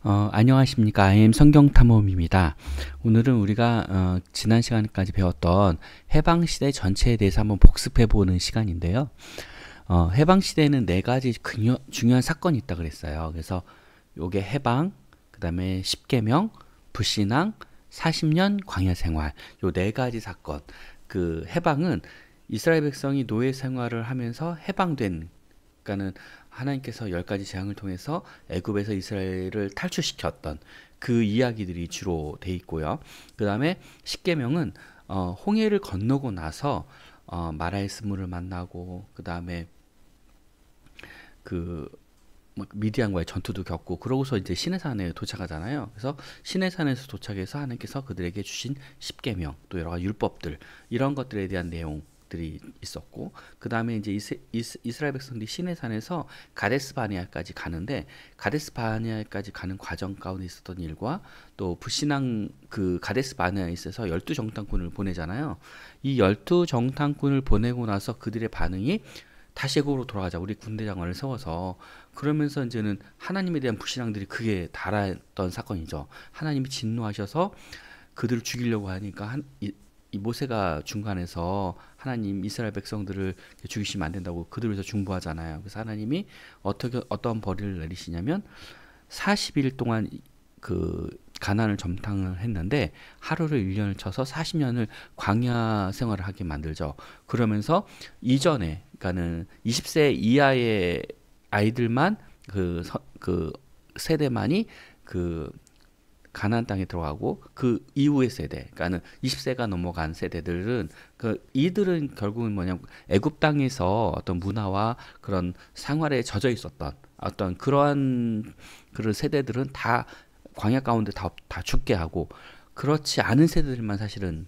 안녕하십니까. IM 성경탐험입니다. 오늘은 우리가 지난 시간까지 배웠던 해방시대 전체에 대해서 한번 복습해보는 시간인데요. 해방시대에는 네 가지 중요한 사건이 있다 그랬어요. 그래서 요게 해방, 그 다음에 십계명, 불신앙, 40년 광야생활, 요 네 가지 사건. 그 해방은 이스라엘 백성이 노예 생활을 하면서 해방된, 그러니까는 하나님께서 10가지 재앙을 통해서 애굽에서 이스라엘을 탈출시켰던 그 이야기들이 주로 돼 있고요. 그 다음에 십계명은 홍해를 건너고 나서 마라의 스물을 만나고, 그 다음에 그 미디안과의 전투도 겪고, 그러고서 이제 시내산에 도착하잖아요. 그래서 시내산에서 도착해서 하나님께서 그들에게 주신 십계명, 또 여러 가지 율법들, 이런 것들에 대한 내용들이 있었고, 그 다음에 이제 이스라엘 백성들이 시내산에서 가데스 바네아까지 가는데, 가데스 바네아까지 가는 과정 가운데 있었던 일과, 또 불신앙 그 가데스 바네아에 있어서 12정탐꾼을 보내잖아요. 이 12정탐꾼을 보내고 나서 그들의 반응이 다시 애굽으로 돌아가자, 우리 군대장관을 세워서. 그러면서 이제는 하나님에 대한 불신앙들이 크게 달았던 사건이죠. 하나님이 진노하셔서 그들을 죽이려고 하니까 이 모세가 중간에서 하나님 이스라엘 백성들을 죽이시면 안 된다고 그들을 위해서 중보하잖아요. 그래서 하나님이 어떤 벌을 내리시냐면 40일 동안 그 가나안을 점탕을 했는데 하루를 1년을 쳐서 40년을 광야 생활을 하게 만들죠. 그러면서 이전에, 그러니까는 20세 이하의 아이들만 그 세대만이 그 가나안 땅에 들어가고, 그 이후의 세대, 그러니까는 20세가 넘어간 세대들은 이들은 결국은 뭐냐면 애굽 땅에서 어떤 문화와 그런 생활에 젖어 있었던 어떤 그러한 그런 세대들은 다 광야 가운데 다 죽게 하고, 그렇지 않은 세대들만 사실은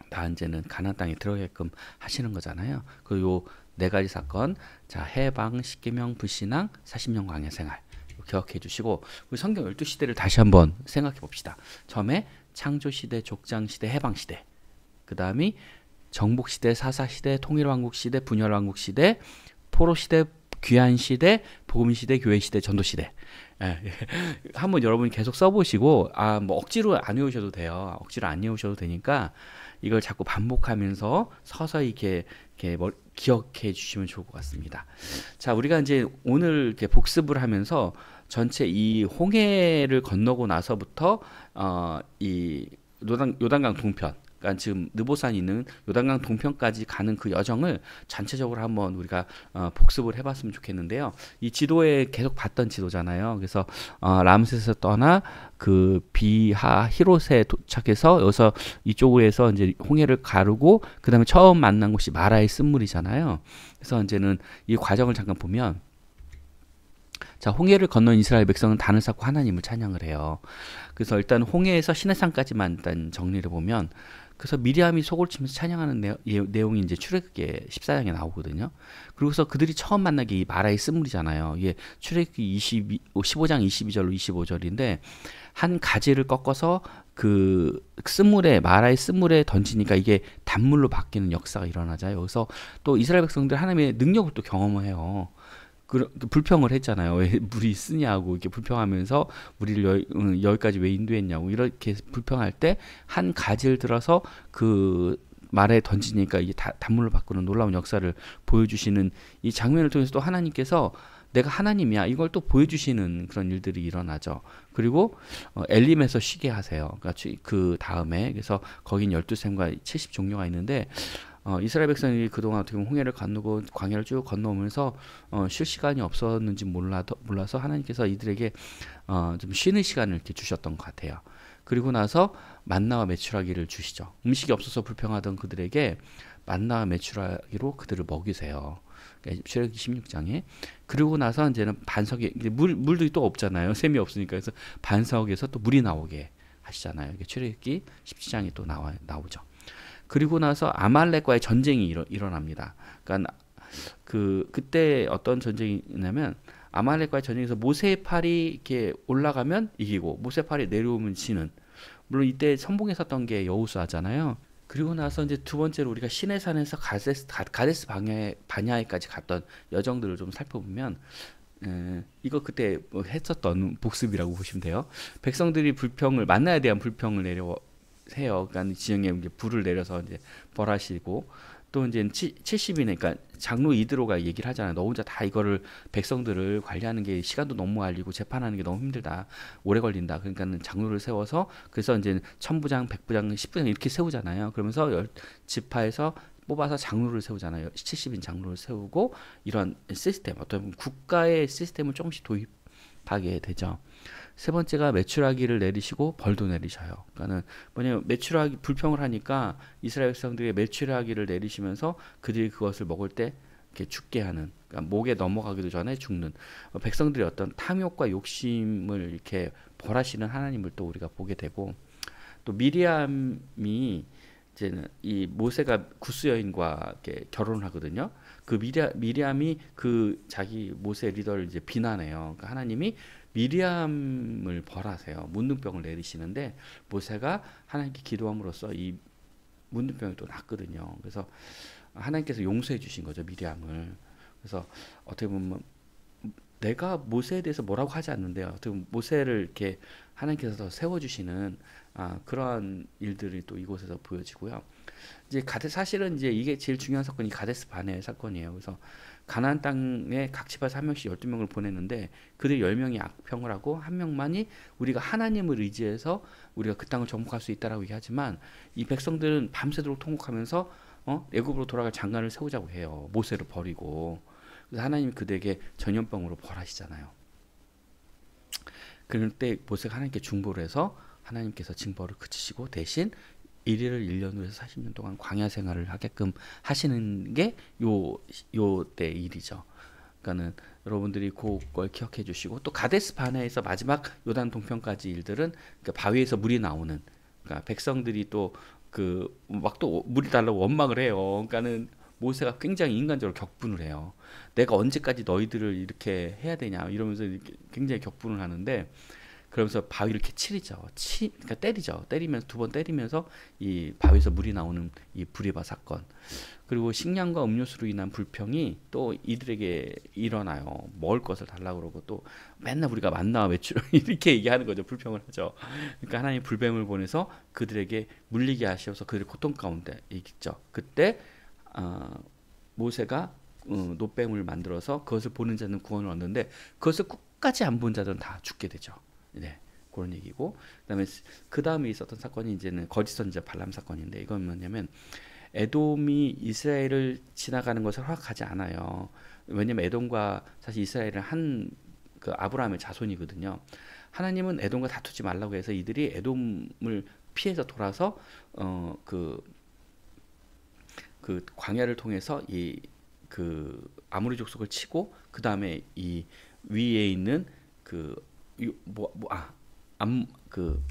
다 이제는 가나안 땅에 들어가게끔 하시는 거잖아요. 그리고 네 가지 사건, 자, 해방, 십계명, 불신앙, 40년 광야 생활 기억해 주시고, 우리 성경 12시대를 다시 한번 생각해 봅시다. 처음에 창조시대, 족장시대, 해방시대, 그 다음이 정복시대, 사사시대, 통일왕국시대, 분열왕국시대, 포로시대, 귀환시대, 복음시대, 교회시대, 전도시대. 예, 한번 여러분 계속 써보시고, 뭐 억지로 안 외우셔도 돼요. 억지로 안 외우셔도 되니까 이걸 자꾸 반복하면서 서서히 이렇게 기억해 주시면 좋을 것 같습니다. 자, 우리가 이제 오늘 이렇게 복습을 하면서 전체 이 홍해를 건너고 나서부터 이 요단강 동편, 그러니까 지금 느보산이 있는 요단강 동편까지 가는 그 여정을 전체적으로 한번 우리가 복습을 해봤으면 좋겠는데요. 이 지도에 계속 봤던 지도잖아요. 그래서 람셋에서 떠나 그 비하 히롯에 도착해서 여기서 이쪽으로 이제 홍해를 가르고, 그 다음에 처음 만난 곳이 마라의 쓴물이잖아요. 그래서 이제는 이 과정을 잠깐 보면, 자, 홍해를 건넌 이스라엘 백성은 단을 쌓고 하나님을 찬양을 해요. 그래서 일단 홍해에서 시내산까지만 일단 정리를 보면, 그래서 미리암이 속을 치면서 찬양하는 내용이 이제 출애굽기 14장에 나오거든요. 그리고서 그들이 처음 만난 게 이 마라의 쓴물이잖아요. 이게 출애굽기 15장 22절로 25절인데, 한 가지를 꺾어서 그 마라의 쓴물에 던지니까 이게 단물로 바뀌는 역사가 일어나죠. 여기서 또 이스라엘 백성들 하나님의 능력을 또 경험을 해요. 불평을 했잖아요. 왜 물이 쓰냐고 이렇게 불평하면서 우리를 여기까지 왜 인도했냐고 이렇게 불평할 때 한 가지를 들어서 그 말에 던지니까 이게 단물로 바꾸는 놀라운 역사를 보여주시는 이 장면을 통해서 또 하나님께서 내가 하나님이야 이걸 또 보여주시는 그런 일들이 일어나죠. 그리고 엘림에서 쉬게 하세요. 그러니까 그 다음에, 그래서 거긴 12샘과 70종려가 있는데, 이스라엘 백성이 그동안 어떻게 보면 홍해를 건너고 광야를 쭉 건너오면서 쉴 시간이 없었는지 몰라서 하나님께서 이들에게 좀 쉬는 시간을 이렇게 주셨던 것 같아요. 그리고 나서 만나와 메추라기를 주시죠. 음식이 없어서 불평하던 그들에게 만나와 메추라기로 그들을 먹이세요. 출애굽기 16장에. 그리고 나서 이제는 반석에 물도 또 없잖아요. 샘이 없으니까. 그래서 반석에서 또 물이 나오게 하시잖아요. 출애굽기 17장에 또 나오죠. 그리고 나서 아말렉과의 전쟁이 일어납니다. 그러니까 그때 어떤 전쟁이냐면, 아말렉과의 전쟁에서 모세의 팔이 이렇게 올라가면 이기고 모세의 팔이 내려오면 지는. 물론 이때 선봉에 섰던 게 여호수아잖아요. 그리고 나서 이제 두 번째로 우리가 시내산에서 가데스 바냐에까지 갔던 여정들을 좀 살펴보면, 이거 그때 뭐 했었던 복습이라고 보시면 돼요. 백성들이 불평을 만나에 대한 불평을 해요. 그러니까 지형에 이제 불을 내려서 이제 벌하시고 또 이제 70이네. 그러니까 장로 이드로가 얘기를 하잖아요. 너 혼자 다 이거를 백성들을 관리하는 게 시간도 너무 알리고 재판하는 게 너무 힘들다. 오래 걸린다. 그러니까는 장로를 세워서 그래서 이제 천부장, 백부장, 십부장 이렇게 세우잖아요. 그러면서 열 지파에서 뽑아서 장로를 세우잖아요. 70인 장로를 세우고 이런 시스템, 어떤 국가의 시스템을 조금씩 도입하게 되죠. 세 번째가 매출하기를 내리시고 벌도 내리셔요. 그러니까는 뭐냐면 매출하기 불평을 하니까 이스라엘 백성들의 매출하기를 내리시면서 그들이 그것을 먹을 때 이렇게 죽게 하는, 그러니까 목에 넘어가기도 전에 죽는 백성들의 어떤 탐욕과 욕심을 이렇게 벌하시는 하나님을 또 우리가 보게 되고, 또 미리암이 이제는 이 모세가 구스 여인과 이렇게 결혼을 하거든요. 그 미리암이 그 자기 모세 리더를 이제 비난해요. 그러니까 하나님이 미리암을 벌하세요. 문둥병을 내리시는데 모세가 하나님께 기도함으로써 이 문둥병이 또 낫거든요. 그래서 하나님께서 용서해 주신 거죠, 미리암을. 그래서 어떻게 보면 내가 모세에 대해서 뭐라고 하지 않는데요. 어떻게 보면 모세를 이렇게 하나님께서 더 세워주시는 그러한 일들이 또 이곳에서 보여지고요. 이제 사실은 이제 이게 제일 중요한 사건이 가데스 바네의 사건이에요. 그래서 가나안 땅에 각 지파에서 한 명씩 12명을 보냈는데 그들 10명이 악평을 하고 한 명만이 우리가 하나님을 의지해서 우리가 그 땅을 정복할 수 있다라고 얘기하지만 이 백성들은 밤새도록 통곡하면서 애굽으로 돌아갈 장관을 세우자고 해요. 모세를 버리고. 그래서 하나님이 그들에게 전염병으로 벌하시잖아요. 그럴 때 모세가 하나님께 중보를 해서 하나님께서 징벌을 그치시고 대신 1일을 1년으로 해서 40년 동안 광야 생활을 하게끔 하시는 게 요 때 일이죠. 그러니까는 여러분들이 그걸 기억해 주시고, 또 가데스 바네에서 마지막 요단 동편까지 일들은 그러니까 바위에서 물이 나오는, 그러니까 백성들이 또 그 막 또 물이 달라고 원망을 해요. 그러니까는 모세가 굉장히 인간적으로 격분을 해요. 내가 언제까지 너희들을 이렇게 해야 되냐 이러면서 이렇게 굉장히 격분을 하는데, 그러면서 바위를 이렇게 그러니까 때리죠. 때리면서 2번 때리면서 이 바위에서 물이 나오는 이 불의바 사건. 그리고 식량과 음료수로 인한 불평이 또 이들에게 일어나요. 먹을 것을 달라고 그러고 또 맨날 우리가 만나와 외출 이렇게 얘기하는 거죠. 불평을 하죠. 그러니까 하나님 불뱀을 보내서 그들에게 물리게 하셔서 그들의 고통 가운데 있죠. 그때 모세가 노뱀을 만들어서 그것을 보는 자는 구원을 얻는데 그것을 끝까지 안 본 자들은 다 죽게 되죠. 네, 그런 얘기고, 그다음에 그 다음에 있었던 사건이 이제는 거짓 선지자 발람 사건인데, 이건 뭐냐면 에돔이 이스라엘을 지나가는 것을 허락하지 않아요. 왜냐면 에돔과 사실 이스라엘은 한 그 아브라함의 자손이거든요. 하나님은 에돔과 다투지 말라고 해서 이들이 에돔을 피해서 돌아서 그 광야를 통해서 이 그 아모리 족속을 치고 그 다음에 이 위에 있는 그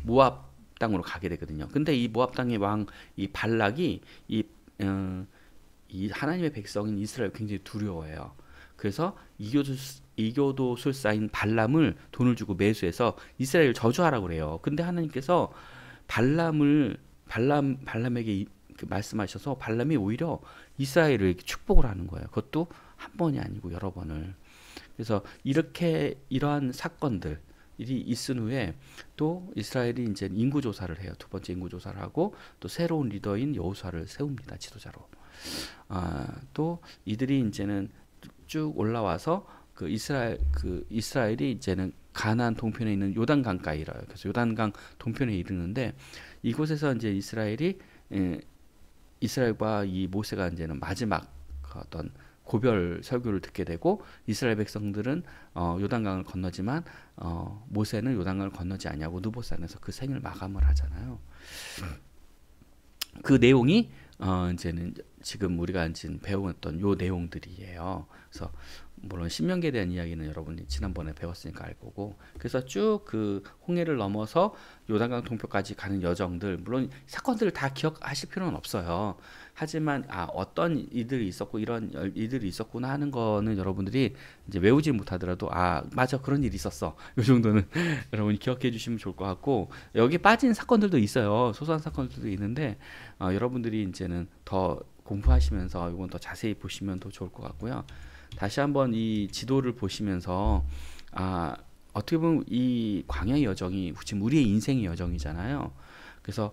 모압 땅으로 가게 되거든요. 근데 이 모압 땅의 왕 이 발락이 이 하나님의 백성인 이스라엘 굉장히 두려워해요. 그래서 이교도술사인 발람을 돈을 주고 매수해서 이스라엘을 저주하라고 그래요. 근데 하나님께서 발람에게 말씀하셔서 발람이 오히려 이스라엘을 축복을 하는 거예요. 그것도 한 번이 아니고 여러 번을. 그래서 이러한 사건들이 있은 후에 또 이스라엘이 이제 인구 조사를 해요. 2번째 인구 조사를 하고 또 새로운 리더인 여호수아를 세웁니다. 지도자로. 또 이들이 이제는 쭉 올라와서 이스라엘이 이제는 가나안 동편에 있는 요단강가에 이르러요. 그래서 요단강 동편에 이르는데 이곳에서 이제 이스라엘과 이 모세가 이제는 마지막 어떤 고별 설교를 듣게 되고, 이스라엘 백성들은 요단강을 건너지만 모세는 요단강을 건너지 않냐고 느봇산에서 그 생을 마감을 하잖아요. 그 내용이 이제는 지금 우리가 지금 배웠던 요 내용들이에요. 그래서 물론 신명기에 대한 이야기는 여러분이 지난번에 배웠으니까 알 거고, 그래서 쭉 그 홍해를 넘어서 요단강 동편까지 가는 여정들, 물론 사건들을 다 기억하실 필요는 없어요. 하지만 어떤 일들이 있었고 이런 일들이 있었구나 하는 거는 여러분들이 이제 외우지 못하더라도 맞아 그런 일이 있었어 이 정도는 여러분이 기억해 주시면 좋을 것 같고, 여기 빠진 사건들도 있어요. 소소한 사건들도 있는데 여러분들이 이제는 더 공부하시면서 이건 더 자세히 보시면 더 좋을 것 같고요. 다시 한번 이 지도를 보시면서 어떻게 보면 이 광야의 여정이 지금 우리의 인생의 여정이잖아요. 그래서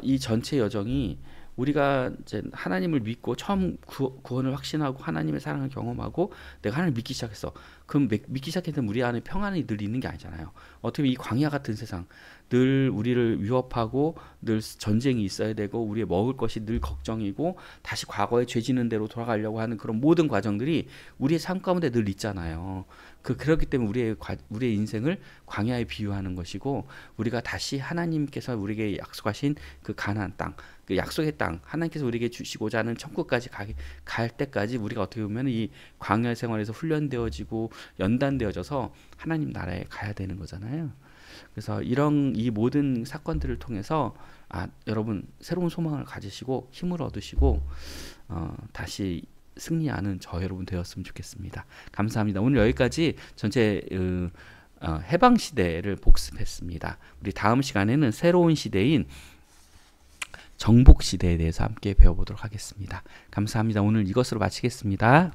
이 전체 여정이 우리가 이제 하나님을 믿고 처음 구원을 확신하고 하나님의 사랑을 경험하고 내가 하나님을 믿기 시작했어. 그럼 믿기 시작했을 때 우리 안에 평안이 늘 있는 게 아니잖아요. 어떻게 보면 이 광야 같은 세상 늘 우리를 위협하고 늘 전쟁이 있어야 되고 우리의 먹을 것이 늘 걱정이고 다시 과거의 죄 지는 대로 돌아가려고 하는 그런 모든 과정들이 우리의 삶 가운데 늘 있잖아요. 그렇기 때문에 우리의 인생을 광야에 비유하는 것이고 우리가 다시 하나님께서 우리에게 약속하신 그 가나안 땅, 그 약속의 땅, 하나님께서 우리에게 주시고자 하는 천국까지 갈 때까지 우리가 어떻게 보면 이 광야 생활에서 훈련되어지고 연단되어져서 하나님 나라에 가야 되는 거잖아요. 그래서 이 모든 사건들을 통해서 여러분 새로운 소망을 가지시고 힘을 얻으시고 다시 승리하는 저 여러분 되었으면 좋겠습니다. 감사합니다. 오늘 여기까지 전체 해방 시대를 복습했습니다. 우리 다음 시간에는 새로운 시대인 정복 시대에 대해서 함께 배워보도록 하겠습니다. 감사합니다. 오늘 이것으로 마치겠습니다.